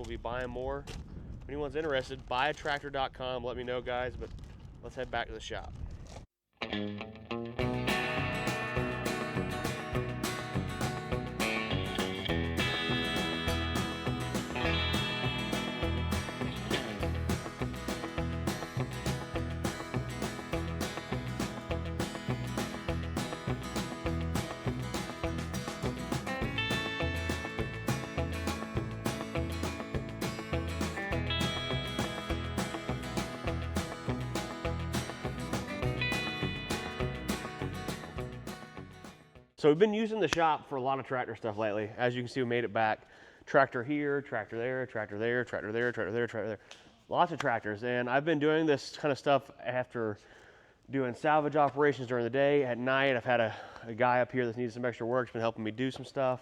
be buying more. If anyone's interested, buyatractor.com. Let me know, guys, but let's head back to the shop. So we've been using the shop for a lot of tractor stuff lately. As you can see, we made it back. Tractor here, tractor there, tractor there, tractor there, tractor there, tractor there. Lots of tractors. And I've been doing this kind of stuff after doing salvage operations during the day. At night, I've had a guy up here that needs some extra work. He's been helping me do some stuff.